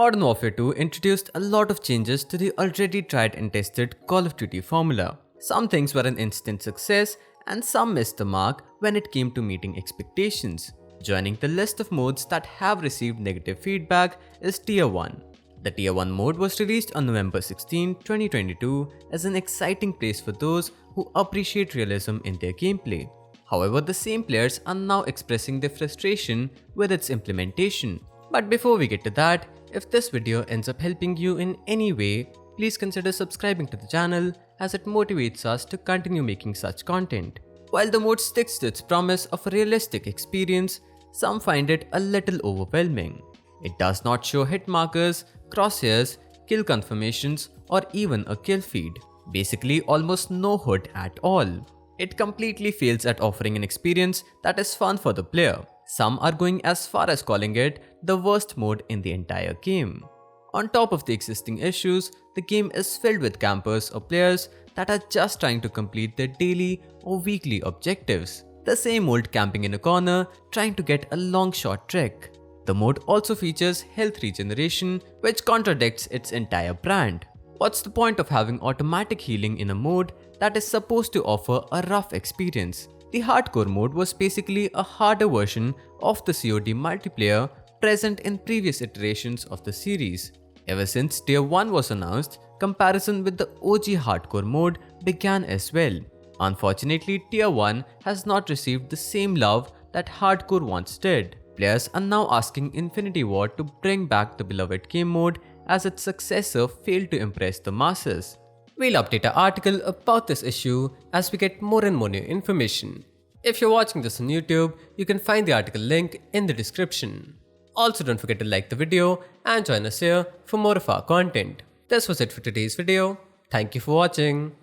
Modern Warfare 2 introduced a lot of changes to the already tried and tested Call of Duty formula. Some things were an instant success, and some missed the mark when it came to meeting expectations. Joining the list of modes that have received negative feedback is Tier 1. The Tier 1 mode was released on November 16, 2022 as an exciting place for those who appreciate realism in their gameplay. However, the same players are now expressing their frustration with its implementation. But before we get to that, if this video ends up helping you in any way, please consider subscribing to the channel as it motivates us to continue making such content. While the mode sticks to its promise of a realistic experience, some find it a little overwhelming. It does not show hit markers, crosshairs, kill confirmations, or even a kill feed. Basically, almost no HUD at all. It completely fails at offering an experience that is fun for the player. Some are going as far as calling it the worst mode in the entire game. On top of the existing issues, the game is filled with campers or players that are just trying to complete their daily or weekly objectives. The same old camping in a corner, trying to get a long shot trick. The mode also features health regeneration, which contradicts its entire brand. What's the point of having automatic healing in a mode that is supposed to offer a rough experience? The hardcore mode was basically a harder version of the COD multiplayer present in previous iterations of the series. Ever since Tier 1 was announced, comparison with the OG hardcore mode began as well. Unfortunately, Tier 1 has not received the same love that hardcore once did. Players are now asking Infinity Ward to bring back the beloved game mode as its successor failed to impress the masses. We'll update our article about this issue as we get more and more new information. If you're watching this on YouTube, you can find the article link in the description. Also, don't forget to like the video and join us here for more of our content. This was it for today's video. Thank you for watching.